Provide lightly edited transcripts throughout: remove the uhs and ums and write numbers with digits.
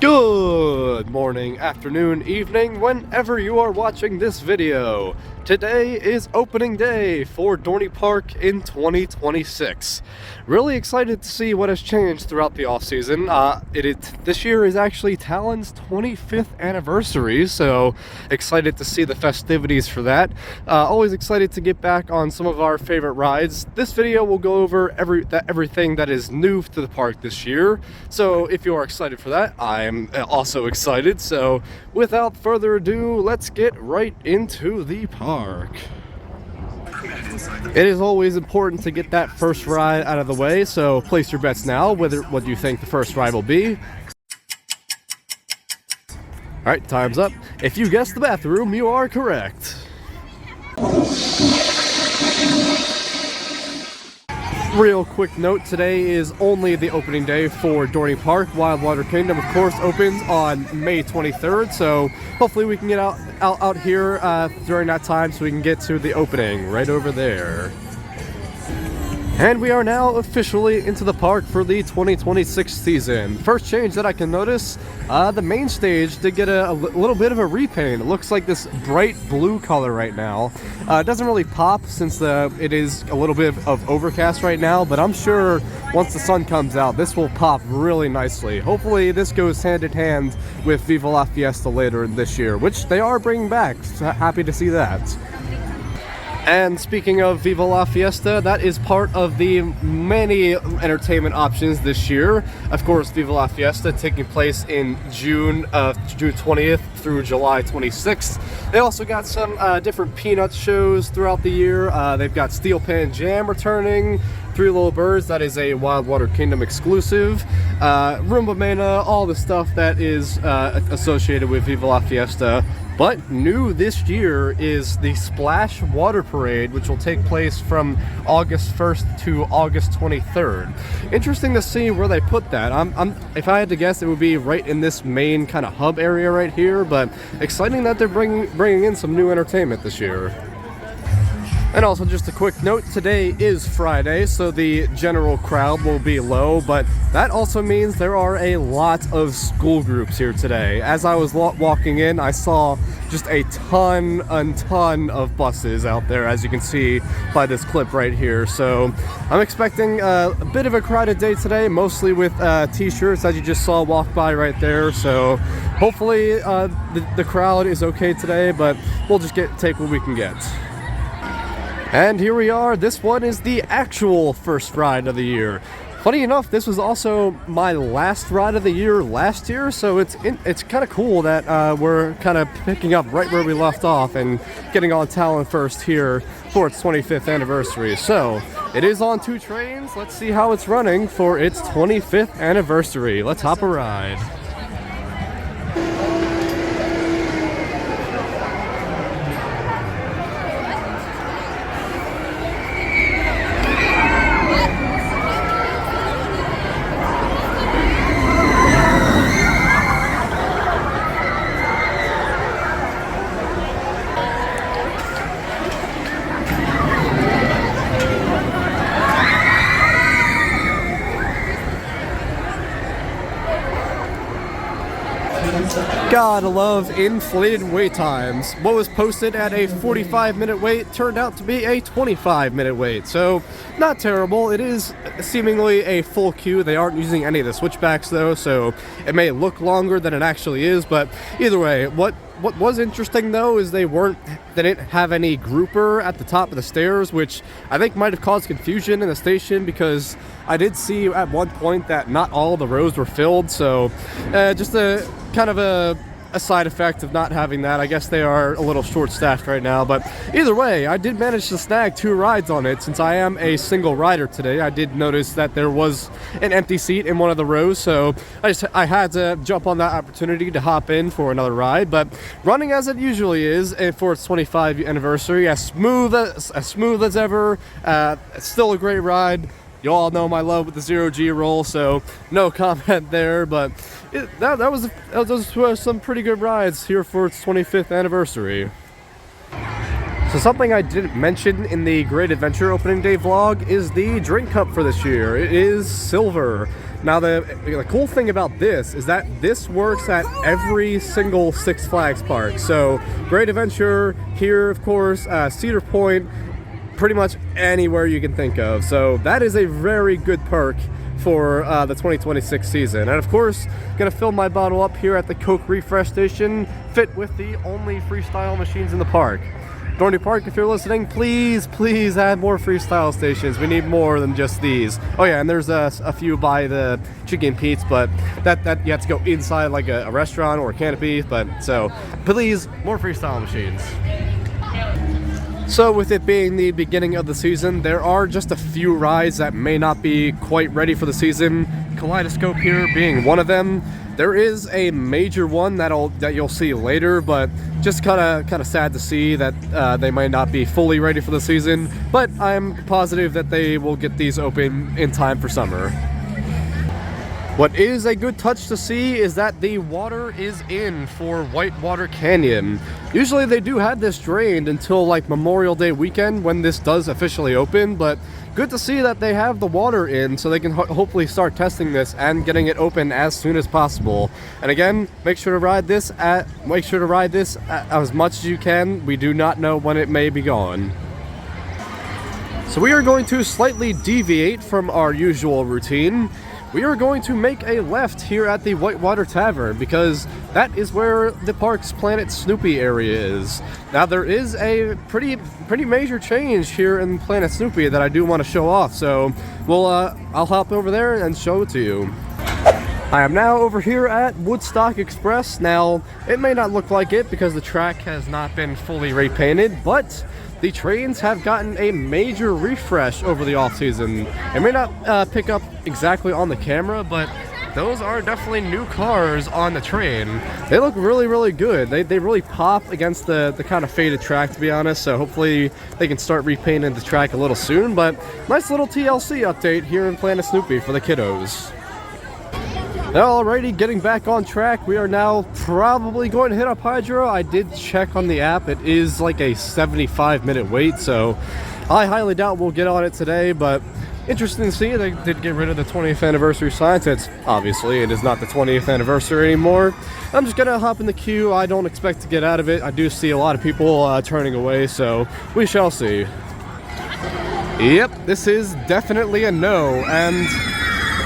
Good morning, afternoon, evening, whenever you are watching this video. Today is opening day for Dorney Park in 2026. Really excited to see what has changed throughout the off-season. This year is actually Talon's 25th anniversary, so excited to see the festivities for that. Always excited to get back on some of our favorite rides. This video will go over everything that is new to the park this year, so if you are excited for that, I am also excited. So without further ado, let's get right into the park. It is always important to get that first ride out of the way, so place your bets now. What do you think the first ride will be? Alright, time's up. If you guessed the bathroom, you are correct. Real quick note, today is only the opening day for Dorney Park. Wild Water Kingdom, of course, opens on May 23rd, so hopefully we can get out here during that time so we can get to the opening right over there. And we are now officially into the park for the 2026 season. First change that I can notice, the main stage did get a little bit of a repaint. It looks like this bright blue color right now. It doesn't really pop since it is a little bit of overcast right now, but I'm sure once the sun comes out, this will pop really nicely. Hopefully this goes hand in hand with Viva La Fiesta later this year, which they are bringing back. So happy to see that. And speaking of Viva La Fiesta, that is part of the many entertainment options this year. Of course, Viva La Fiesta taking place in June 20th through July 26th. They also got some different Peanuts shows throughout the year. They've got Steel Pan Jam returning, Three Little Birds, that is a Wild Water Kingdom exclusive, Roomba Mania, all the stuff that is associated with Viva La Fiesta. But new this year is the Splash Water Parade, which will take place from August 1st to August 23rd. Interesting to see where they put that. If I had to guess, it would be right in this main kind of hub area right here, but exciting that they're bringing in some new entertainment this year. And also, just a quick note, today is Friday, so the general crowd will be low, but that also means there are a lot of school groups here today. As I was walking in, I saw just a ton of buses out there, as you can see by this clip right here. So I'm expecting a bit of a crowded day today, mostly with t-shirts, as you just saw walk by right there. So hopefully the crowd is okay today, but we'll just take what we can get. And here we are. This one is the actual first ride of the year. Funny enough, this was also my last ride of the year last year, so it's kind of cool that we're kind of picking up right where we left off and getting on Talon first here for its 25th anniversary. So it is on 2 trains. Let's see how it's running for its 25th anniversary. Let's hop a ride. Gotta love inflated wait times. What was posted at a 45-minute wait turned out to be a 25-minute wait, so not terrible. It is seemingly a full queue. They aren't using any of the switchbacks though, so it may look longer than it actually is, but either way, what was interesting though is they didn't have any grouper at the top of the stairs, which I think might have caused confusion in the station, because I did see at one point that not all the rows were filled. So just a kind of a side effect of not having that. I guess they are a little short-staffed right now, but either way, I did manage to snag 2 rides on it. Since I am a single rider today, I did notice that there was an empty seat in one of the rows, so I had to jump on that opportunity to hop in for another ride. But running as it usually is for its 25th anniversary, as smooth as ever. Still a great ride. You all know my love with the 0G roll, so no comment there, but those were some pretty good rides here for its 25th anniversary. So something I didn't mention in the Great Adventure opening day vlog is the drink cup for this year. It is silver. Now the cool thing about this is that this works at every single Six Flags park. So Great Adventure, here of course, Cedar Point, pretty much anywhere you can think of. So that is a very good perk for the 2026 season. And of course, gonna fill my bottle up here at the Coke Refresh Station, fit with the only freestyle machines in the park. Dorney Park, if you're listening, please add more freestyle stations. We need more than just these. Oh yeah, and there's a few by the Chicken Pete's, but that you have to go inside like a restaurant or a canopy. But so please, more freestyle machines. So with it being the beginning of the season, there are just a few rides that may not be quite ready for the season. Kaleidoscope here being one of them. There is a major one that you'll see later, but just kind of sad to see that they might not be fully ready for the season. But I'm positive that they will get these open in time for summer. What is a good touch to see is that the water is in for Whitewater Canyon. Usually they do have this drained until like Memorial Day weekend when this does officially open, but good to see that they have the water in so they can hopefully start testing this and getting it open as soon as possible. And again, make sure to ride this as much as you can. We do not know when it may be gone. So we are going to slightly deviate from our usual routine. We are going to make a left here at the Whitewater Tavern because that is where the park's Planet Snoopy area is. Now there is a pretty major change here in Planet Snoopy that I do want to show off, so I'll hop over there and show it to you. I am now over here at Woodstock Express. Now it may not look like it because the track has not been fully repainted, but the trains have gotten a major refresh over the off-season. It may not pick up exactly on the camera, but those are definitely new cars on the train. They look really good. They really pop against the kind of faded track, to be honest, so hopefully they can start repainting the track a little soon. But nice little TLC update here in Planet Snoopy for the kiddos. Alrighty, getting back on track, we are now probably going to hit up Hydro. I did check on the app. It is like a 75-minute wait, so I highly doubt we'll get on it today, but interesting to see. They did get rid of the 20th anniversary sign, since obviously it is not the 20th anniversary anymore. I'm just gonna hop in the queue. I don't expect to get out of it. I do see a lot of people turning away, so we shall see. Yep, this is definitely a no, and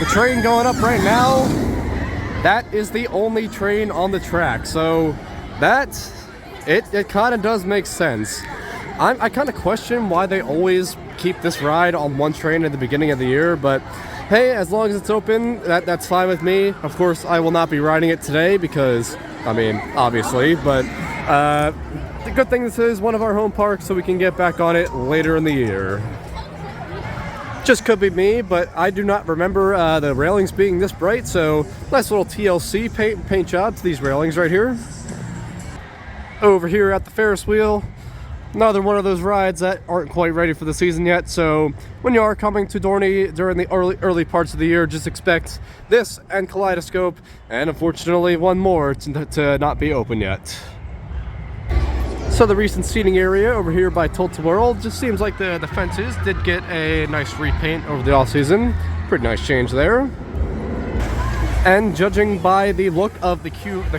the train going up right now, that is the only train on the track, so it kind of does make sense. I kind of question why they always keep this ride on one train at the beginning of the year, but hey, as long as it's open, that's fine with me. Of course, I will not be riding it today because, I mean, obviously, but the good thing this is one of our home parks, so we can get back on it later in the year. Just could be me, but I do not remember the railings being this bright, so nice little TLC paint job to these railings right here. Over here at the Ferris wheel, another one of those rides that aren't quite ready for the season yet, so when you are coming to Dorney during the early parts of the year, just expect this and Kaleidoscope, and unfortunately one more to not be open yet. So the recent seating area over here by Tilt-A-Whirl, just seems like the fences did get a nice repaint over the off-season. Pretty nice change there. And judging by the look of the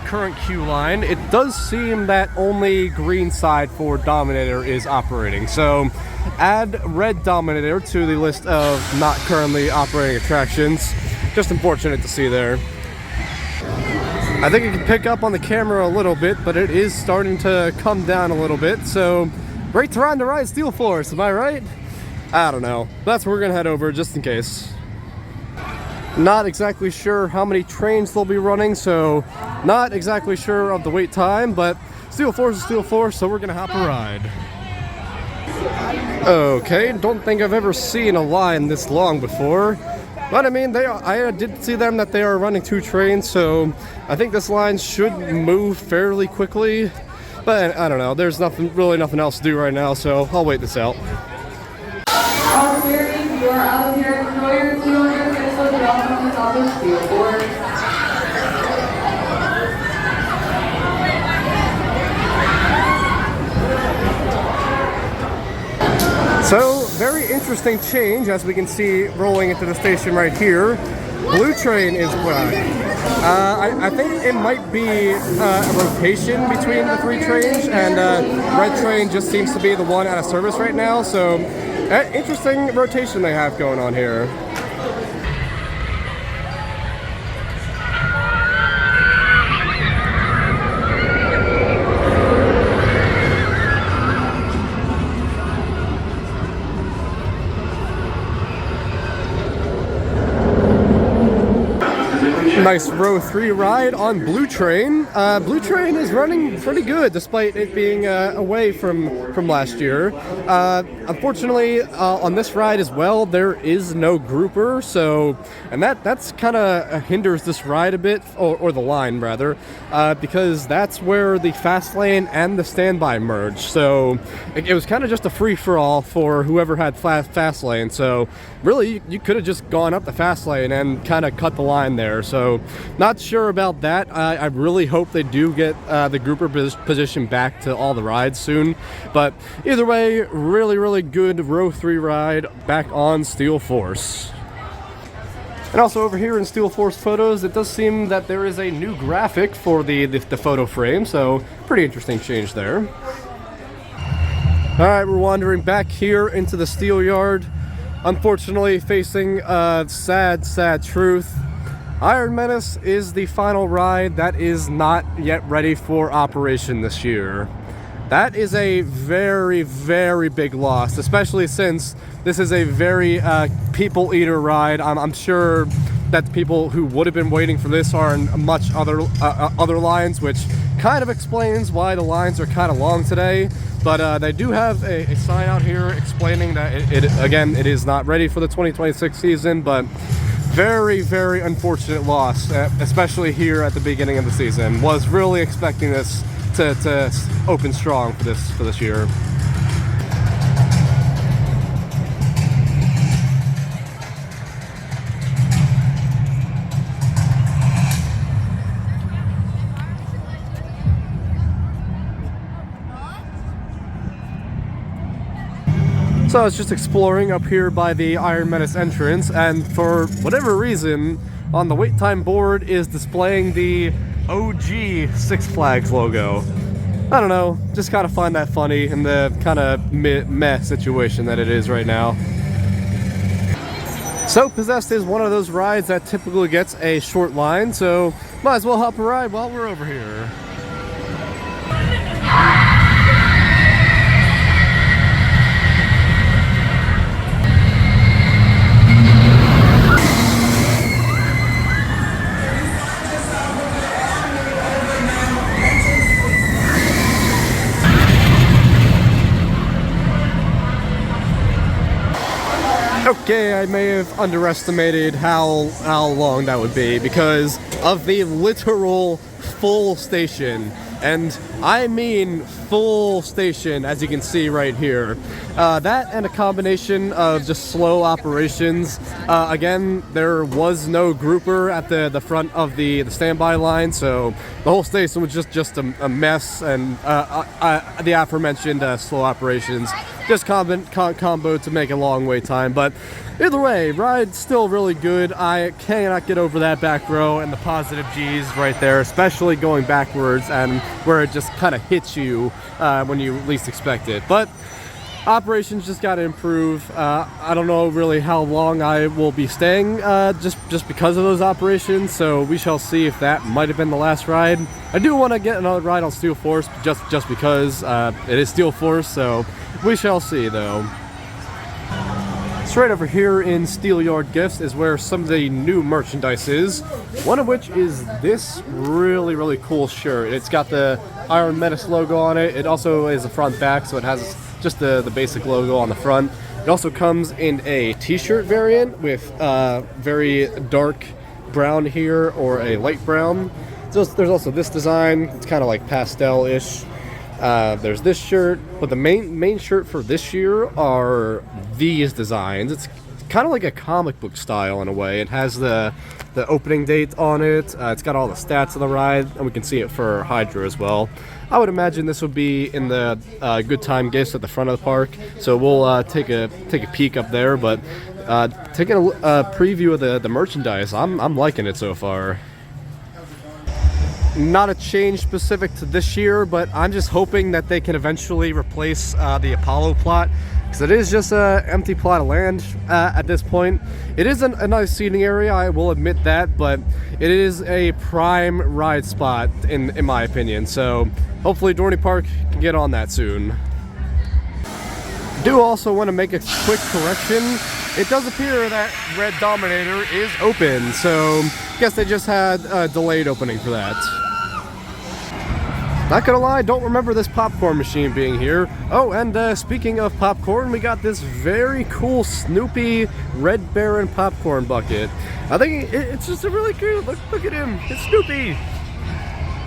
current queue line, it does seem that only green side for Dominator is operating. So add red Dominator to the list of not currently operating attractions. Just unfortunate to see there. I think it can pick up on the camera a little bit, but it is starting to come down a little bit, so great time to ride Steel Force, am I right? I don't know. That's where we're gonna head over just in case. Not exactly sure how many trains they'll be running, so not exactly sure of the wait time, but Steel Force is Steel Force, so we're gonna hop a ride. Okay, don't think I've ever seen a line this long before. But I mean, I did see them that they are running 2 trains, so I think this line should move fairly quickly. But I don't know, there's really nothing else to do right now, so I'll wait this out. All clearing, you are out of here. Enjoy your 200 pesos welcome to College Steel Force. interesting change, as we can see rolling into the station right here. Blue train is I think it might be a rotation between the 3 trains, and red train just seems to be the one out of service right now. So interesting rotation they have going on here. Nice row 3 ride on Blue Train. Blue Train is running pretty good despite it being away from last year. Unfortunately, on this ride as well, there is no grouper, so that's kind of hinders this ride a bit, or the line rather, because that's where the fast lane and the standby merge. So it was kind of just a free for all for whoever had fast lane. So really, you could have just gone up the fast lane and kind of cut the line there. So not sure about that. I really hope they do get the grouper position back to all the rides soon. But either way, really good row 3 ride back on Steel Force. And also over here in Steel Force photos, it does seem that there is a new graphic for the photo frame. So pretty interesting change there. All right, we're wandering back here into the steel yard. Unfortunately, facing sad truth. Iron Menace is the final ride that is not yet ready for operation this year. That is a very big loss, especially since this is a very people eater ride. I'm sure that the people who would have been waiting for this are in much other lines, which kind of explains why the lines are kind of long today. But they do have a sign out here explaining that it is not ready for the 2026 season, but very unfortunate loss, especially here at the beginning of the season. Was really expecting this to open strong for this year. So I was just exploring up here by the Iron Menace entrance, and for whatever reason, on the wait time board is displaying the OG Six Flags logo. I don't know, just kind of find that funny in the kind of meh situation that it is right now. So Possessed is one of those rides that typically gets a short line, so might as well hop a ride while we're over here. Okay, I may have underestimated how long that would be because of the literal full station. And I mean full station, as you can see right here. That and a combination of just slow operations. Again, there was no grouper at the front of the standby line, so the whole station was just a mess, and the aforementioned slow operations just combo to make a long wait time. But either way, ride's still really good. I cannot get over that back row and the positive G's right there, especially going backwards and where it just kind of hits you when you least expect it. But operations just got to improve. I don't know really how long I will be staying just because of those operations, so we shall see if that might have been the last ride. I do want to get another ride on Steel Force just because it is Steel Force, so we shall see though. So right over here in Steel Yard Gifts is where some of the new merchandise is, one of which is this really cool shirt. It's got the Iron Menace logo on it. It also is a front back, so it has just the basic logo on the front. It also comes in a t-shirt variant with very dark brown here or a light brown. So there's also this design. It's kind of like pastel-ish. There's this shirt, but the main shirt for this year are these designs. It's kind of like a comic book style in a way. It has the opening date on it. It's got all the stats of the ride, and we can see it for Hydra as well. I would imagine this would be in the good time gifts at the front of the park, so we'll take a peek up there. But taking a preview of the merchandise, I'm liking it so far. Not a change specific to this year, but I'm just hoping that they can eventually replace the Apollo plot, because it is just an empty plot of land at this point. It is a nice seating area, I will admit that, but it is a prime ride spot in my opinion. So hopefully Dorney Park can get on that soon. Do also want to make a quick correction. It does appear that Red Dominator is open, so I guess they just had a delayed opening for that. Not gonna lie, don't remember this popcorn machine being here. Oh, and speaking of popcorn, we got this very cool Snoopy Red Baron popcorn bucket. I think it's just a really cute, look at him, it's Snoopy.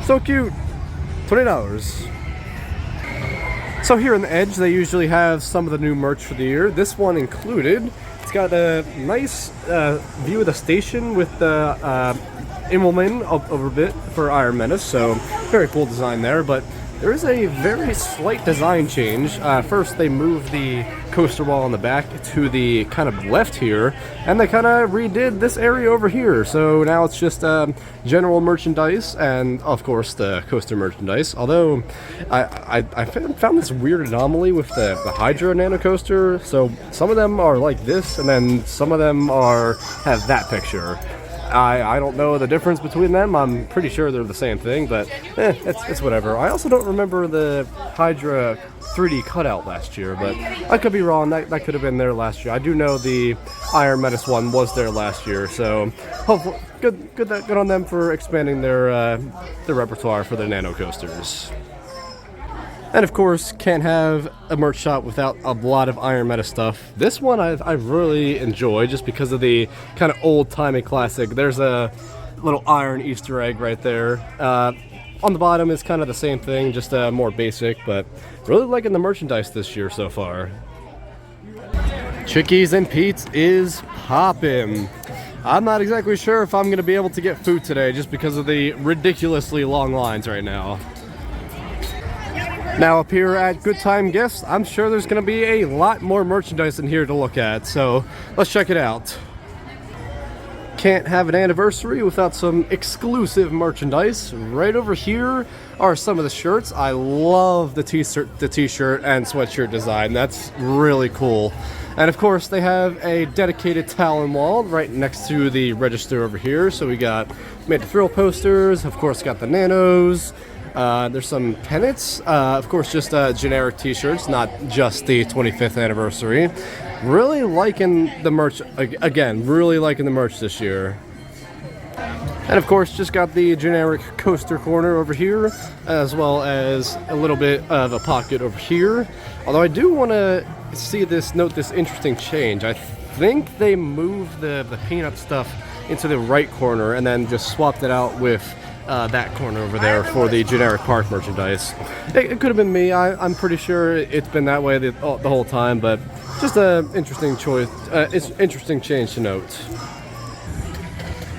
So cute. $20. So here in the Edge, they usually have some of the new merch for the year. This one included. It's got a nice view of the station with the Immelman over a bit for Iron Menace, so very cool design there. But there is a very slight design change. First, they moved the coaster wall on the back to the kind of left here, and they kind of redid this area over here. So now it's just general merchandise and, of course, the coaster merchandise. Although I found this weird anomaly with the Hydra Nano Coaster. So some of them are like this, and then some of them have that picture. I don't know the difference between them. I'm pretty sure they're the same thing, but it's whatever. I also don't remember the Hydra 3D cutout last year, but I could be wrong. That could have been there last year. I do know the Iron Menace one was there last year, so hopefully good on them for expanding their repertoire for their nano coasters. And of course, can't have a merch shop without a lot of Iron Menace stuff. This one I really enjoy just because of the kind of old-timey classic. There's a little iron Easter egg right there. On the bottom is kind of the same thing, just more basic, but really liking the merchandise this year so far. Chickies and Pete's is poppin'. I'm not exactly sure if I'm going to be able to get food today just because of the ridiculously long lines right now. Now up here at Good Time Gifts, I'm sure there's going to be a lot more merchandise in here to look at, so let's check it out. Can't have an anniversary without some exclusive merchandise. Right over here are some of the shirts. I love the t-shirt and sweatshirt design. That's really cool. And of course, they have a dedicated Talon wall right next to the register over here. So we got Made to Thrill posters, of course got the Nanos. There's some pennants, of course just generic t-shirts, not just the 25th anniversary. Really liking the merch, again, really liking the merch this year. And of course just got the generic coaster corner over here, as well as a little bit of a pocket over here. Although I do want to note this interesting change. I think they moved the peanut stuff into the right corner and then just swapped it out with that corner over there for the generic park merchandise. It could have been me. I'm pretty sure it's been that way the whole time, but just an interesting choice. It's interesting change to note.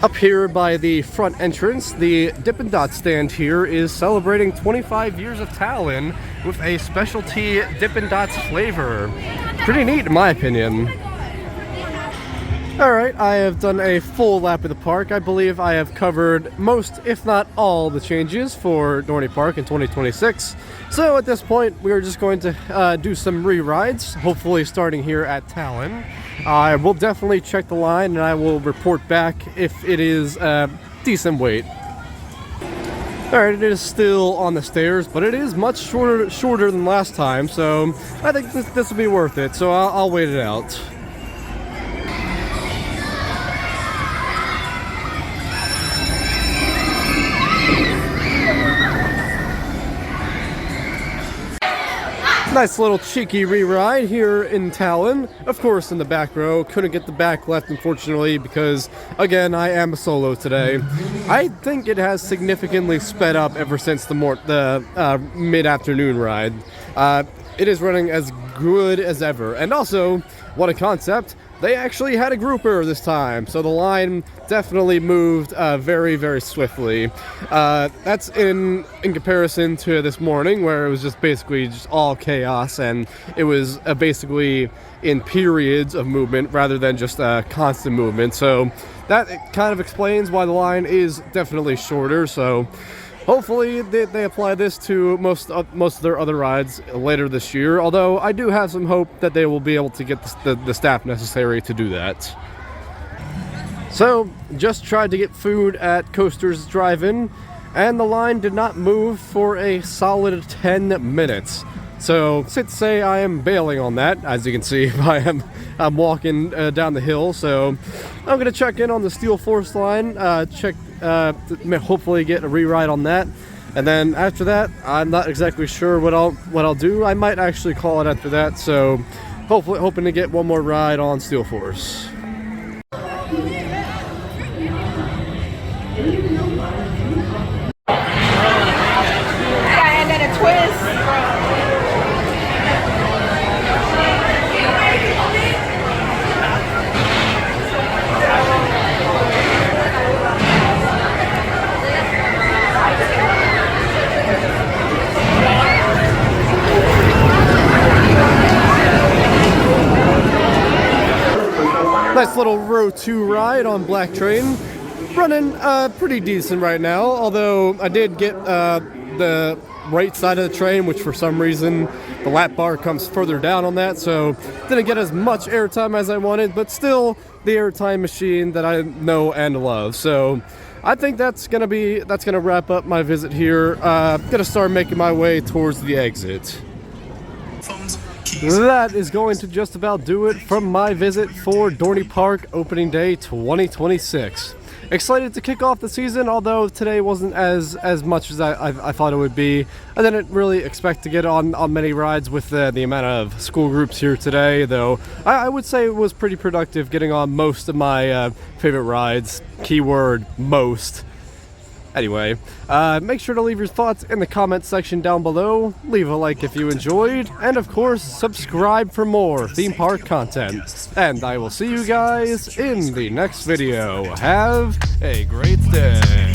Up here by the front entrance, the Dippin' Dots stand here is celebrating 25 years of Talon with a specialty Dippin' Dots flavor. Pretty neat in my opinion. Alright, I have done a full lap of the park. I believe I have covered most, if not all, the changes for Dorney Park in 2026. So at this point, we are just going to do some re-rides, hopefully starting here at Talon. I will definitely check the line and I will report back if it is a decent wait. Alright, it is still on the stairs, but it is much shorter than last time, so I think this will be worth it, so I'll wait it out. Nice little cheeky re-ride here in Talon. Of course, in the back row. Couldn't get the back left, unfortunately, because, again, I am a solo today. I think it has significantly sped up ever since the mid-afternoon ride. It is running as good as ever. And also, what a concept, they actually had a grouper this time, so the line definitely moved very, very swiftly. That's in comparison to this morning, where it was just basically just all chaos, and it was basically in periods of movement rather than just constant movement. So that kind of explains why the line is definitely shorter. So hopefully they apply this to most of their other rides later this year, although I do have some hope that they will be able to get the staff necessary to do that. So, just tried to get food at Coaster's Drive-In, and the line did not move for a solid 10 minutes. So, safe to say I am bailing on that. As you can see, I'm walking down the hill, so I'm going to check in on the Steel Force line, hopefully get a re-ride on that, and then after that, I'm not exactly sure what I'll do. I might actually call it after that, so hopefully hoping to get one more ride on Steel Force. And then a twist. Nice little row 2 ride on Black Train. Running pretty decent right now, although I did get the right side of the train, which for some reason the lap bar comes further down on that, so didn't get as much airtime as I wanted, but still the airtime machine that I know and love. So I think that's gonna wrap up my visit here. Gonna start making my way towards the exit. That is going to just about do it from my visit for Dorney Park Opening Day 2026. Excited to kick off the season, although today wasn't as much as I thought it would be. I didn't really expect to get on many rides with the amount of school groups here today, though I would say it was pretty productive getting on most of my favorite rides. Keyword most. Anyway, make sure to leave your thoughts in the comments section down below, leave a like if you enjoyed, and of course, subscribe for more theme park content. And I will see you guys in the next video. Have a great day.